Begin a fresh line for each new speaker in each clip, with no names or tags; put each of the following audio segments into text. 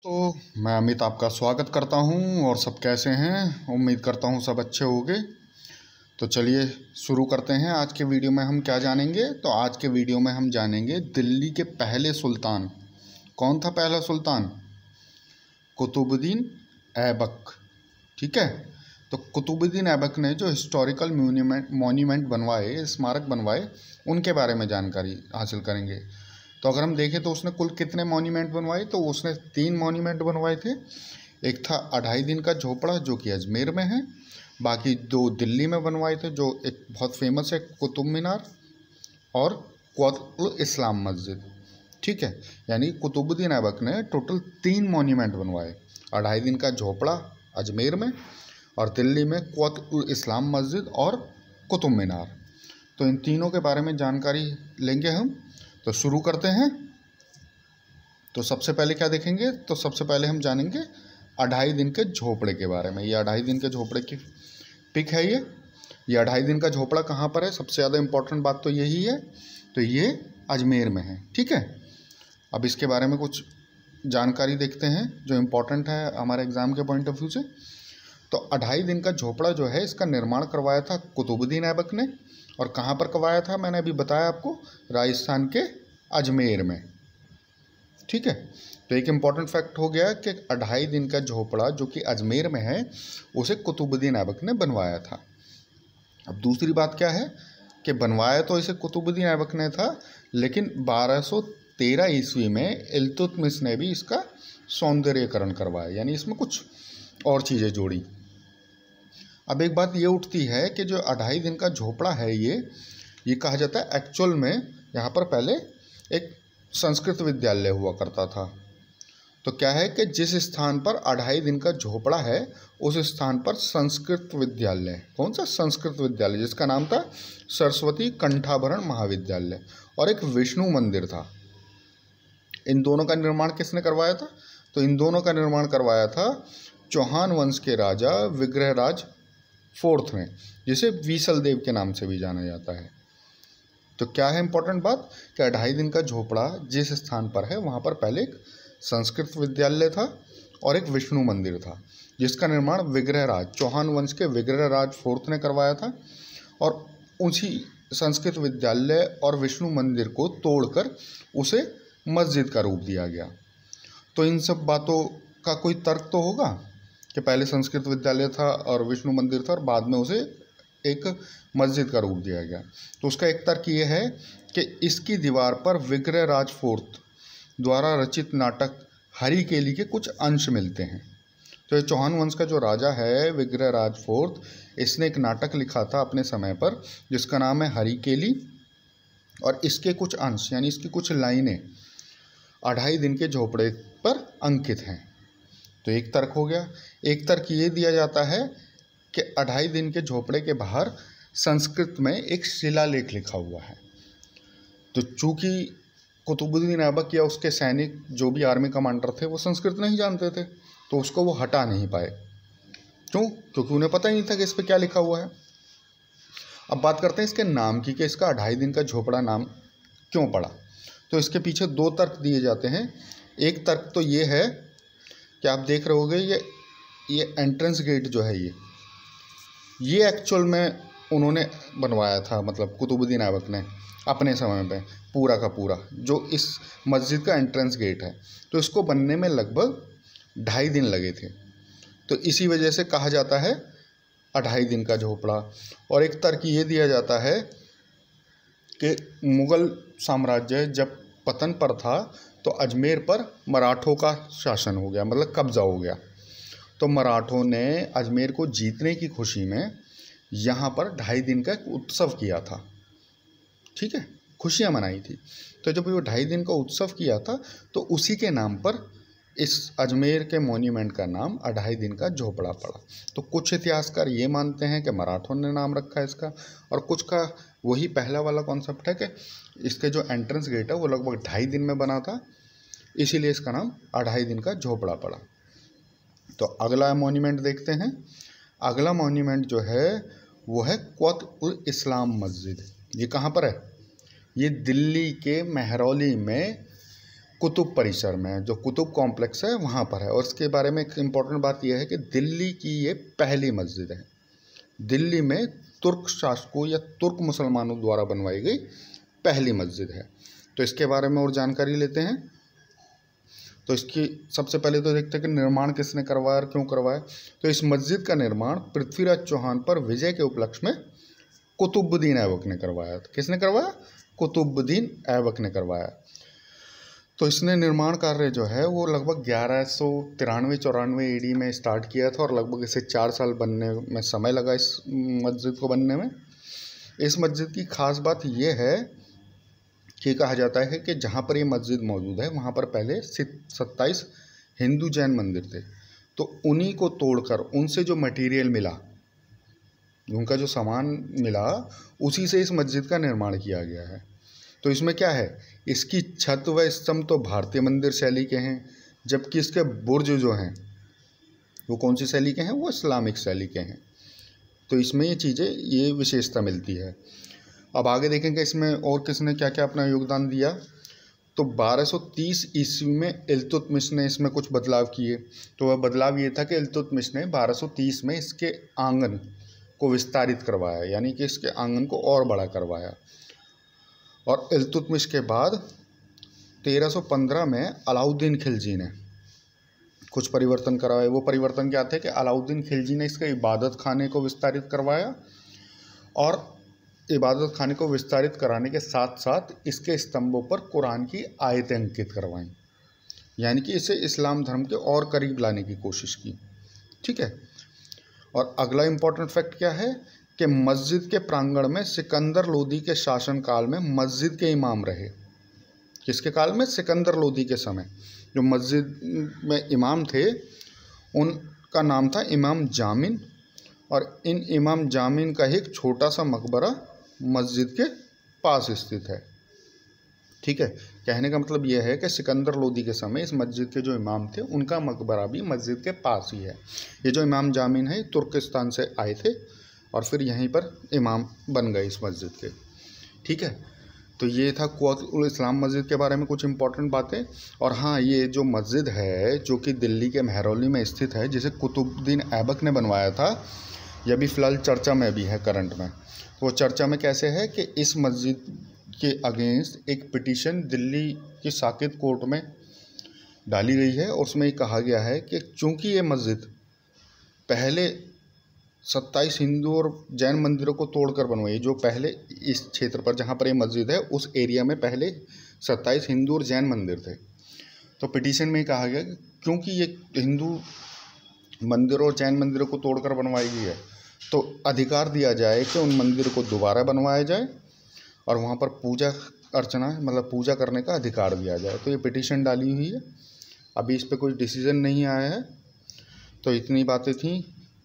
तो मैं अमित आपका स्वागत करता हूं। और सब कैसे हैं? उम्मीद करता हूं सब अच्छे होंगे। तो चलिए शुरू करते हैं। आज के वीडियो में हम क्या जानेंगे? तो आज के वीडियो में हम जानेंगे दिल्ली के पहले सुल्तान। कौन था पहला सुल्तान? कुतुबुद्दीन ऐबक। ठीक है। तो कुतुबुद्दीन ऐबक ने जो हिस्टोरिकल मॉन्यूमेंट बनवाए, स्मारक बनवाए, उनके बारे में जानकारी हासिल करेंगे। तो अगर हम देखें तो उसने कुल कितने मॉन्यूमेंट बनवाए? तो उसने 3 मॉन्यूमेंट बनवाए थे। एक था 2.5 दिन का झोपड़ा जो कि अजमेर में है। बाकी 2 दिल्ली में बनवाए थे, जो एक बहुत फेमस है, कुतुब मीनार और क्वातुल इस्लाम मस्जिद। ठीक है। यानी कुतुबुद्दीन ऐबक ने टोटल 3 मॉन्यूमेंट बनवाए। 2.5 दिन का झोपड़ा अजमेर में, और दिल्ली में क्वातुल इस्लाम मस्जिद और कुतुब मीनार। तो इन तीनों के बारे में जानकारी लेंगे हम। तो शुरू करते हैं। तो सबसे पहले क्या देखेंगे? तो सबसे पहले हम जानेंगे 2.5 दिन के झोपड़े के बारे में। ये 2.5 दिन के झोपड़े की पिक है। ये 2.5 दिन का झोपड़ा कहाँ पर है? सबसे ज़्यादा इम्पोर्टेंट बात तो यही है। तो ये अजमेर में है। ठीक है। अब इसके बारे में कुछ जानकारी देखते हैं जो इम्पोर्टेंट है हमारे एग्ज़ाम के पॉइंट ऑफ व्यू से। तो 2.5 दिन का झोपड़ा जो है, इसका निर्माण करवाया था कुतुबुद्दीन ऐबक ने। और कहाँ पर करवाया था? मैंने अभी बताया आपको, राजस्थान के अजमेर में। ठीक है। तो एक इम्पॉर्टेंट फैक्ट हो गया कि 2.5 दिन का झोपड़ा जो कि अजमेर में है, उसे कुतुबुद्दीन ऐबक ने बनवाया था। अब दूसरी बात क्या है कि बनवाया तो इसे कुतुबुद्दीन ऐबक ने था, लेकिन 1213 ईस्वी में इल्तुतमिश ने भी इसका सौंदर्यीकरण करवाया, यानी इसमें कुछ और चीज़ें जोड़ी। अब एक बात ये उठती है कि जो 2.5 दिन का झोपड़ा है, ये कहा जाता है एक्चुअल में यहाँ पर पहले एक संस्कृत विद्यालय हुआ करता था। तो क्या है कि जिस स्थान पर 2.5 दिन का झोपड़ा है, उस स्थान पर संस्कृत विद्यालय, कौन सा? संस्कृत विद्यालय, जिसका नाम था सरस्वती कंठाभरण महाविद्यालय, और एक विष्णु मंदिर था। इन दोनों का निर्माण किसने करवाया था? तो इन दोनों का निर्माण करवाया था चौहान वंश के राजा विग्रहराज फोर्थ ने, जिसे वीसल देव के नाम से भी जाना जाता है। तो क्या है इंपॉर्टेंट बात कि 2.5 दिन का झोपड़ा जिस स्थान पर है, वहाँ पर पहले एक संस्कृत विद्यालय था और एक विष्णु मंदिर था, जिसका निर्माण विग्रहराज, चौहान वंश के विग्रहराज फोर्थ ने करवाया था। और उसी संस्कृत विद्यालय और विष्णु मंदिर को तोड़कर उसे मस्जिद का रूप दिया गया। तो इन सब बातों का कोई तर्क तो होगा कि पहले संस्कृत विद्यालय था और विष्णु मंदिर था और बाद में उसे एक मस्जिद का रूप दिया गया। तो उसका एक तर्क ये है कि इसकी दीवार पर विग्रहराज फोर्थ द्वारा रचित नाटक हरिकेली के कुछ अंश मिलते हैं। तो ये चौहान वंश का जो राजा है विग्रहराज फोर्थ, इसने एक नाटक लिखा था अपने समय पर, जिसका नाम है हरिकेली, और इसके कुछ अंश यानी इसकी कुछ लाइनें 2.5 दिन के झोपड़े पर अंकित हैं। तो एक तर्क हो गया। एक तर्क ये दिया जाता है कि 2.5 दिन के झोपड़े के बाहर संस्कृत में एक शिलालेख लिखा हुआ है। तो चूंकि कुतुबुद्दीन ऐबक या उसके सैनिक जो भी आर्मी कमांडर थे, वो संस्कृत नहीं जानते थे, तो उसको वो हटा नहीं पाए। क्यों? क्योंकि उन्हें पता ही नहीं था कि इस पर क्या लिखा हुआ है। अब बात करते हैं इसके नाम की, कि इसका 2.5 दिन का झोपड़ा नाम क्यों पड़ा। तो इसके पीछे 2 तर्क दिए जाते हैं। एक तर्क तो ये है कि आप देख रहे होंगे, ये एंट्रेंस गेट जो है, ये एक्चुअल में उन्होंने बनवाया था, मतलब कुतुबुद्दीन ऐबक ने अपने समय में पूरा का पूरा, जो इस मस्जिद का एंट्रेंस गेट है। तो इसको बनने में लगभग 2.5 दिन लगे थे। तो इसी वजह से कहा जाता है 2.5 दिन का झोपड़ा। और एक तर्क ये दिया जाता है कि मुग़ल साम्राज्य जब पतन पर था, तो अजमेर पर मराठों का शासन हो गया, मतलब कब्ज़ा हो गया। तो मराठों ने अजमेर को जीतने की खुशी में यहाँ पर 2.5 दिन का एक उत्सव किया था। ठीक है, खुशियाँ मनाई थी। तो जब वो 2.5 दिन का उत्सव किया था, तो उसी के नाम पर इस अजमेर के मॉन्यूमेंट का नाम 2.5 दिन का झोपड़ा पड़ा। तो कुछ इतिहासकार ये मानते हैं कि मराठों ने नाम रखा है इसका, और कुछ का वही पहला वाला कॉन्सेप्ट है कि इसके जो एंट्रेंस गेट है वो लगभग 2.5 दिन में बना था, इसीलिए इसका नाम 2.5 दिन का झोपड़ा पड़ा। तो अगला मॉन्यूमेंट देखते हैं। अगला मॉन्यूमेंट जो है वो है क्वातुल इस्लाम मस्जिद। ये कहाँ पर है? ये दिल्ली के मेहरौली में कुतुब परिसर में, जो कुतुब कॉम्प्लेक्स है वहाँ पर है। और इसके बारे में एक इम्पॉर्टेंट बात यह है कि दिल्ली की ये पहली मस्जिद है, दिल्ली में तुर्क शासकों या तुर्क मुसलमानों द्वारा बनवाई गई पहली मस्जिद है। तो इसके बारे में और जानकारी लेते हैं। तो इसकी सबसे पहले तो देखते हैं कि निर्माण किसने करवाया और क्यों करवाया। तो इस मस्जिद का निर्माण पृथ्वीराज चौहान पर विजय के उपलक्ष्य में कुतुबुद्दीन ऐबक ने करवाया। किसने करवाया? कुतुबुद्दीन ऐबक ने करवाया। तो इसने निर्माण कार्य जो है वो लगभग 1193-94 AD में स्टार्ट किया था और लगभग इसे 4 साल बनने में समय लगा इस मस्जिद को बनने में। इस मस्जिद की खास बात यह है कि कहा जाता है कि जहाँ पर ये मस्जिद मौजूद है वहाँ पर पहले 27 हिंदू जैन मंदिर थे। तो उन्हीं को तोड़कर उनसे जो मटेरियल मिला, उनका जो सामान मिला, उसी से इस मस्जिद का निर्माण किया गया है। तो इसमें क्या है, इसकी छत व स्तंभ तो भारतीय मंदिर शैली के हैं, जबकि इसके बुर्ज जो हैं वो कौन सी शैली के हैं? वो इस्लामिक शैली के हैं। तो इसमें ये चीज़ें, ये विशेषता मिलती है। अब आगे देखेंगे इसमें और किसने क्या क्या अपना योगदान दिया। तो 1230 ईस्वी में इल्तुतमिश ने इसमें कुछ बदलाव किए। तो वह बदलाव ये था कि इल्तुतमिश ने 1230 में इसके आंगन को विस्तारित करवाया, यानी कि इसके आंगन को और बड़ा करवाया। और इल्तुतमिश के बाद 1315 में अलाउद्दीन खिलजी ने कुछ परिवर्तन करवाए। वो परिवर्तन क्या थे कि अलाउद्दीन खिलजी ने इसके इबादत खाने को विस्तारित करवाया और इबादत खाने को विस्तारित कराने के साथ साथ इसके स्तंभों पर कुरान की आयतें अंकित करवाईं, यानी कि इसे इस्लाम धर्म के और करीब लाने की कोशिश की। ठीक है। और अगला इम्पोर्टेंट फैक्ट क्या है कि मस्जिद के प्रांगण में सिकंदर लोदी के शासनकाल में मस्जिद के इमाम रहे। किसके काल में? सिकंदर लोदी के समय जो मस्जिद में इमाम थे उनका नाम था इमाम जामिन। और इन इमाम जामिन का एक छोटा सा मकबरा मस्जिद के पास स्थित है। ठीक है। कहने का मतलब यह है कि सिकंदर लोदी के समय इस मस्जिद के जो इमाम थे उनका मकबरा भी मस्जिद के पास ही है। ये जो इमाम जामिन है तुर्किस्तान से आए थे और फिर यहीं पर इमाम बन गए इस मस्जिद के। ठीक है। तो ये था कुव्वतुल इस्लाम मस्जिद के बारे में कुछ इंपॉर्टेंट बातें। और हाँ, ये जो मस्जिद है जो कि दिल्ली के महरौली में स्थित है, जिसे कुतुबुद्दीन ऐबक ने बनवाया था, यह भी फ़िलहाल चर्चा में भी है करंट में। वो चर्चा में कैसे है कि इस मस्जिद के अगेंस्ट एक पिटीशन दिल्ली की साकेत कोर्ट में डाली गई है और उसमें कहा गया है कि चूंकि ये मस्जिद पहले 27 हिंदू और जैन मंदिरों को तोड़कर बनवाई, जो पहले इस क्षेत्र पर जहाँ पर ये मस्जिद है उस एरिया में पहले 27 हिंदू और जैन मंदिर थे। तो पिटीशन में कहा गया कि क्योंकि ये हिंदू मंदिरों और जैन मंदिरों को तोड़कर बनवाई गई है तो अधिकार दिया जाए कि उन मंदिर को दोबारा बनवाया जाए और वहाँ पर पूजा अर्चना मतलब पूजा करने का अधिकार दिया जाए। तो ये पिटीशन डाली हुई है, अभी इस पर कोई डिसीज़न नहीं आया है। तो इतनी बातें थी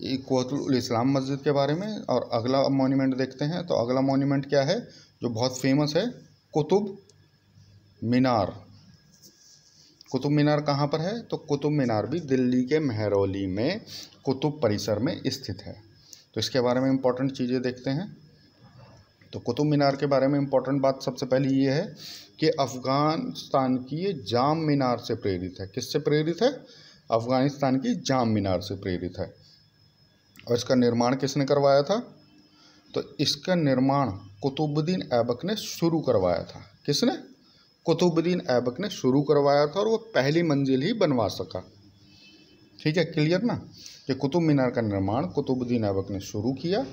कुव्वतुल इस्लाम मस्जिद के बारे में। और अगला मॉन्यूमेंट देखते हैं। तो अगला मॉन्यूमेंट क्या है जो बहुत फेमस है? कुतुब मीनार। कुतुब मीनार कहाँ पर है? तो कुतुब मीनार भी दिल्ली के महरौली में कुतुब परिसर में स्थित है। तो इसके बारे में इम्पोर्टेंट चीज़ें देखते हैं। तो कुतुब मीनार के बारे में इम्पोर्टेंट बात सबसे पहले ये है कि अफ़गानिस्तान की ये जाम मीनार से प्रेरित है। किससे प्रेरित है? अफ़गानिस्तान की जाम मीनार से प्रेरित है। और इसका निर्माण किसने करवाया था? तो इसका निर्माण कुतुबुद्दीन ऐबक ने शुरू करवाया था। किसने? कुतुबुद्दीन ऐबक ने शुरू करवाया था और वो पहली मंजिल ही बनवा सका। ठीक है, क्लियर ना? कि कुतुब मीनार का निर्माण कुतुबुद्दीन ऐबक ने शुरू किया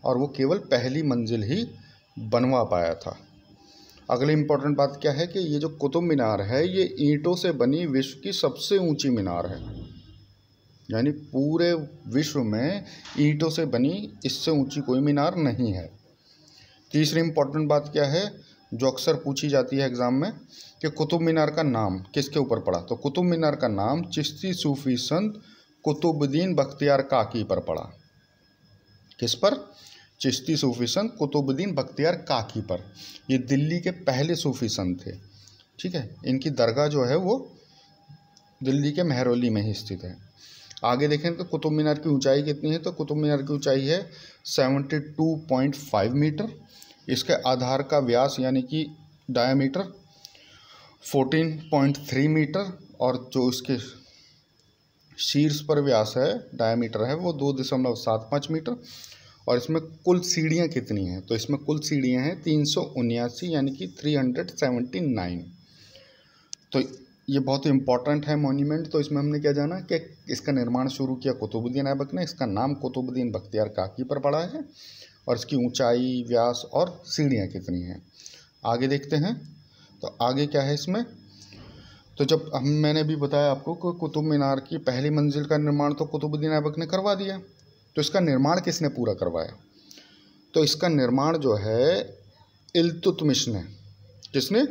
और वो केवल पहली मंजिल ही बनवा पाया था। अगली इम्पोर्टेंट बात क्या है कि ये जो कुतुब मीनार है ये ईंटों से बनी विश्व की सबसे ऊंची मीनार है, यानी पूरे विश्व में ईंटों से बनी इससे ऊंची कोई मीनार नहीं है। तीसरी इम्पोर्टेंट बात क्या है जो अक्सर पूछी जाती है एग्ज़ाम में कि कुतुब मीनार का नाम किसके ऊपर पड़ा? तो कुतुब मीनार का नाम चिश्ती सूफी संत कुतुबुद्दीन बख्तियार काकी पर पड़ा। किस पर? चिश्ती सूफी संत कुतुबुद्दीन बख्तियार काकी पर। ये दिल्ली के पहले सूफी संत थे। ठीक है, इनकी दरगाह जो है वो दिल्ली के महरौली में ही स्थित है। आगे देखें तो कुतुब मीनार की ऊंचाई कितनी है? तो कुतुब मीनार की ऊंचाई है 72.5 मीटर। इसके आधार का व्यास यानी कि डायामीटर 14.3 मीटर और जो इसके शीर्ष पर व्यास है, डायमीटर है, वो 2.75 मीटर। और इसमें कुल सीढ़ियाँ कितनी हैं? तो इसमें कुल सीढ़ियाँ हैं 379, यानी कि 379। तो ये बहुत ही इम्पोर्टेंट है मॉन्यूमेंट। तो इसमें हमने क्या जाना कि इसका निर्माण शुरू किया कुतुबुद्दीन ऐबक ने। इसका नाम कुतुबुद्दीन बख्तियार काकी पर पड़ा है और इसकी ऊंचाई, व्यास और सीढ़ियाँ कितनी हैं। आगे देखते हैं। तो आगे क्या है इसमें, तो जब मैंने भी बताया आपको कि कुतुब मीनार की पहली मंजिल का निर्माण तो कुतुबुद्दीन ऐबक ने करवा दिया। तो इसका निर्माण किसने पूरा करवाया? तो इसका निर्माण जो है इल्तुतमिश ने। किसने?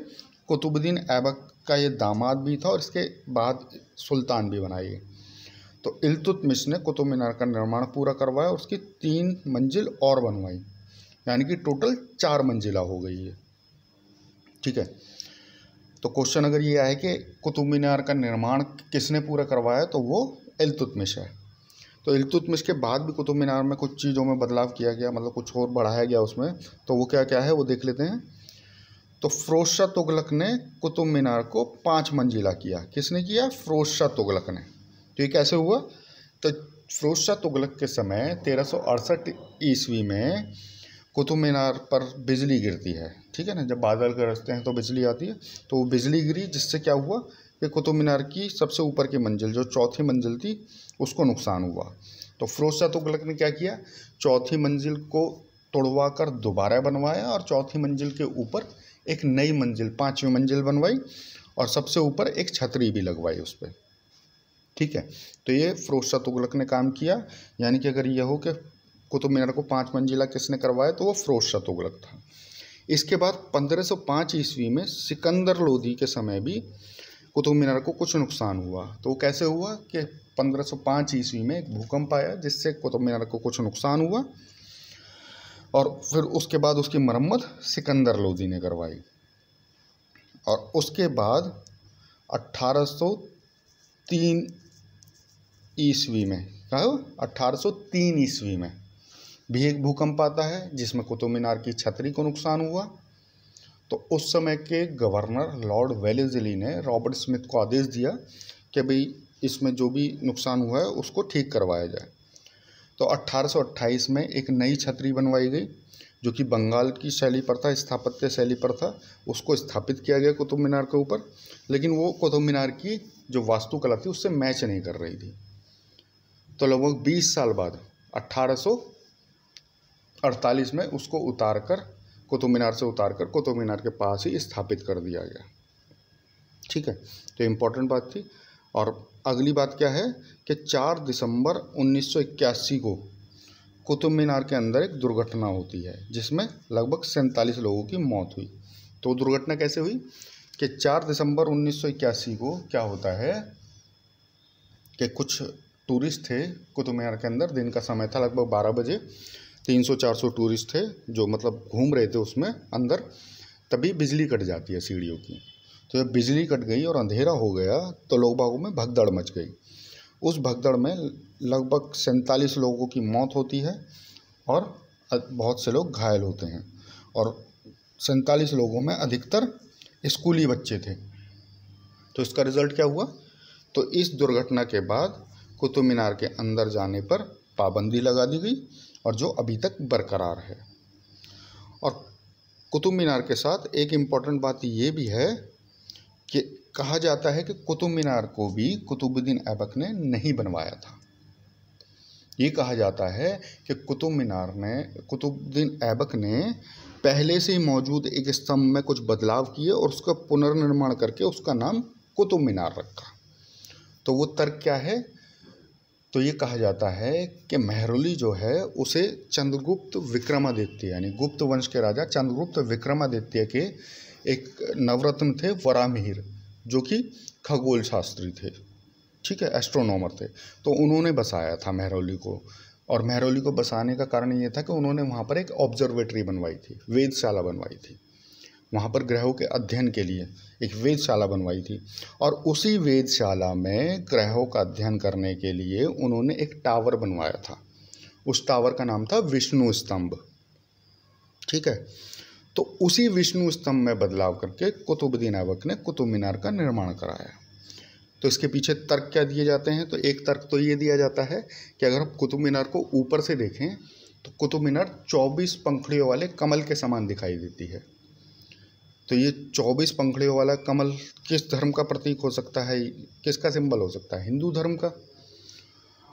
कुतुबुद्दीन ऐबक का ये दामाद भी था और इसके बाद सुल्तान भी बनाई। तो इल्तुतमिश ने कुतुब मीनार का निर्माण पूरा करवाया और उसकी 3 मंजिल और बनवाई, यानी कि टोटल 4 मंजिला हो गई है। ठीक है। तो क्वेश्चन अगर ये आए कि कुतुब मीनार का निर्माण किसने पूरा करवाया, तो वो इल्तुतमिश है। तो इल्तुतमिश के बाद भी कुतुब मीनार में कुछ चीज़ों में बदलाव किया गया, मतलब कुछ और बढ़ाया गया उसमें। तो वो क्या क्या है वो देख लेते हैं। तो फ़िरोज़ शाह तुगलक ने कुतुब मीनार को 5 मंजिला किया। किसने किया? फ़िरोज़ शाह तुगलक ने। तो ये कैसे हुआ? तो फ़िरोज़ शाह तुगलक के समय 1368 ईस्वी में कुतुब मीनार पर बिजली गिरती है। ठीक है ना, जब बादल गरजते हैं तो बिजली आती है। तो वो बिजली गिरी, जिससे क्या हुआ कि कुतुब मीनार की सबसे ऊपर की मंजिल, जो चौथी मंजिल थी, उसको नुकसान हुआ। तो फ़िरोज़ शाह तुगलक ने क्या किया, चौथी मंजिल को तोड़वा कर दोबारा बनवाया और चौथी मंजिल के ऊपर एक नई मंजिल, 5वीं मंजिल बनवाई और सबसे ऊपर एक छतरी भी लगवाई उस पर। ठीक है। तो ये फ़िरोज़ शाह तुगलक ने काम किया। यानी कि अगर यह हो कि कुतुब मीनार को 5 मंजिला किसने करवाया, तो वो फ़िरोज़ शाह तुगलक था। इसके बाद 1505 ईस्वी में सिकंदर लोदी के समय भी कुतुब मीनार को कुछ नुकसान हुआ। तो वो कैसे हुआ कि 1505 ईस्वी में एक भूकंप आया जिससे कुतुब मीनार को कुछ नुकसान हुआ और फिर उसके बाद उसकी मरम्मत सिकंदर लोदी ने करवाई। और उसके बाद 1803 ईस्वी में, क्या हो, 1803 ईस्वी में भी एक भूकंप आता है जिसमें कुतुब मीनार की छतरी को नुकसान हुआ। तो उस समय के गवर्नर लॉर्ड वेलेस्ली ने रॉबर्ट स्मिथ को आदेश दिया कि भाई इसमें जो भी नुकसान हुआ है उसको ठीक करवाया जाए। तो 1828 में एक नई छतरी बनवाई गई जो कि बंगाल की शैली पर था, स्थापत्य शैली पर था। उसको स्थापित किया गया कुतुब मीनार के ऊपर, लेकिन वो कुतुब मीनार की जो वास्तुकला थी उससे मैच नहीं कर रही थी। तो लगभग 20 साल बाद 1848 में उसको उतारकर, कुतुब मीनार से उतारकर कुतुब मीनार के पास ही स्थापित कर दिया गया। ठीक है। तो इम्पोर्टेंट बात थी। और अगली बात क्या है कि 4 दिसंबर 1981 को कुतुब मीनार के अंदर एक दुर्घटना होती है जिसमें लगभग 47 लोगों की मौत हुई। तो दुर्घटना कैसे हुई कि 4 दिसंबर 1981 को क्या होता है कि कुछ टूरिस्ट थे कुतुब मीनार के अंदर, दिन का समय था, लगभग 12 बजे 300-400 टूरिस्ट थे जो मतलब घूम रहे थे उसमें अंदर। तभी बिजली कट जाती है सीढ़ियों की। तो जब बिजली कट गई और अंधेरा हो गया तो लोग बागों में भगदड़ मच गई। उस भगदड़ में लगभग 47 लोगों की मौत होती है और बहुत से लोग घायल होते हैं। और 47 लोगों में अधिकतर स्कूली बच्चे थे। तो इसका रिज़ल्ट क्या हुआ, तो इस दुर्घटना के बाद कुतुब मीनार के अंदर जाने पर पाबंदी लगा दी गई और जो अभी तक बरकरार है। और कुतुब मीनार के साथ एक इम्पॉर्टेंट बात ये भी है कि कहा जाता है कि कुतुब मीनार को भी कुतुबुद्दीन ऐबक ने नहीं बनवाया था। ये कहा जाता है कि कुतुबुद्दीन ऐबक ने पहले से ही मौजूद एक स्तंभ में कुछ बदलाव किए और उसका पुनर्निर्माण करके उसका नाम कुतुब मीनार रखा। तो वो तर्क क्या है, तो ये कहा जाता है कि मेहरौली जो है उसे चंद्रगुप्त विक्रमादित्य, यानी गुप्त वंश के राजा चंद्रगुप्त विक्रमादित्य के एक नवरत्न थे वराहमिहिर, जो कि खगोल शास्त्री थे। ठीक है, एस्ट्रोनॉमर थे। तो उन्होंने बसाया था मेहरौली को। और मेहरौली को बसाने का कारण ये था कि उन्होंने वहाँ पर एक ऑब्जर्वेटरी बनवाई थी, वेधशाला बनवाई थी। वहाँ पर ग्रहों के अध्ययन के लिए एक वेधशाला बनवाई थी। और उसी वेधशाला में ग्रहों का अध्ययन करने के लिए उन्होंने एक टावर बनवाया था। उस टावर का नाम था विष्णु स्तंभ। ठीक है। तो उसी विष्णु स्तंभ में बदलाव करके कुतुबुद्दीन ऐबक ने कुतुब मीनार का निर्माण कराया। तो इसके पीछे तर्क क्या दिए जाते हैं? तो एक तर्क तो ये दिया जाता है कि अगर हम कुतुब मीनार को ऊपर से देखें तो कुतुब मीनार 24 पंखुड़ियों वाले कमल के समान दिखाई देती है। तो ये 24 पंखुड़ियों वाला कमल किस धर्म का प्रतीक हो सकता है? किसका सिंबल हो सकता है? हिंदू धर्म का।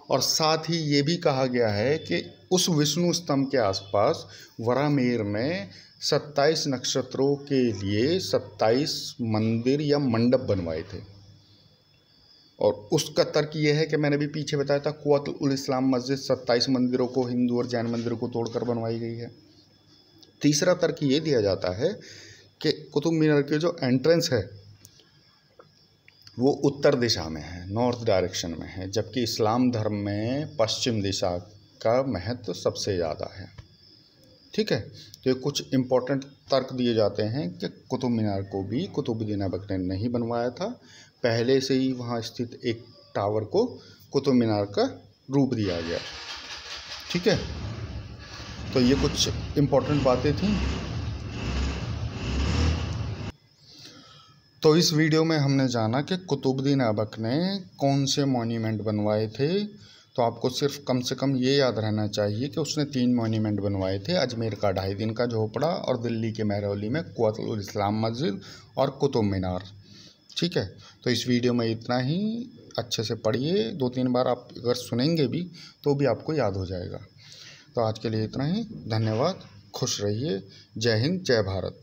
और साथ ही ये भी कहा गया है कि उस विष्णु स्तंभ के आसपास वराहमिहिर ने 27 नक्षत्रों के लिए 27 मंदिर या मंडप बनवाए थे। और उसका तर्क ये है कि मैंने भी पीछे बताया था, कुव्वतुल इस्लाम मस्जिद 27 मंदिरों को, हिंदू और जैन मंदिरों को तोड़कर बनवाई गई है। तीसरा तर्क ये दिया जाता है कि कुतुब मीनार के जो एंट्रेंस है वो उत्तर दिशा में है, नॉर्थ डायरेक्शन में है, जबकि इस्लाम धर्म में पश्चिम दिशा का महत्व सबसे ज़्यादा है। ठीक है, तो ये कुछ इम्पोर्टेंट तर्क दिए जाते हैं कि कुतुब मीनार को भी कुतुबुद्दीन ऐबक ने नहीं बनवाया था, पहले से ही वहाँ स्थित एक टावर को कुतुब मीनार का रूप दिया गया। ठीक है, तो ये कुछ इम्पोर्टेंट बातें थी। तो इस वीडियो में हमने जाना कि कुतुबुद्दीन ऐबक ने कौन से मॉन्यूमेंट बनवाए थे। तो आपको सिर्फ कम से कम ये याद रहना चाहिए कि उसने 3 मॉन्यूमेंट बनवाए थे, अजमेर का 2.5 दिन का झोपड़ा और दिल्ली के महरौली में कुव्वतुल इस्लाम मस्जिद और कुतुब मीनार। ठीक है, तो इस वीडियो में इतना ही। अच्छे से पढ़िए, 2-3 बार आप अगर सुनेंगे भी तो भी आपको याद हो जाएगा। तो आज के लिए इतना ही। धन्यवाद, खुश रहिए। जय हिंद, जय भारत।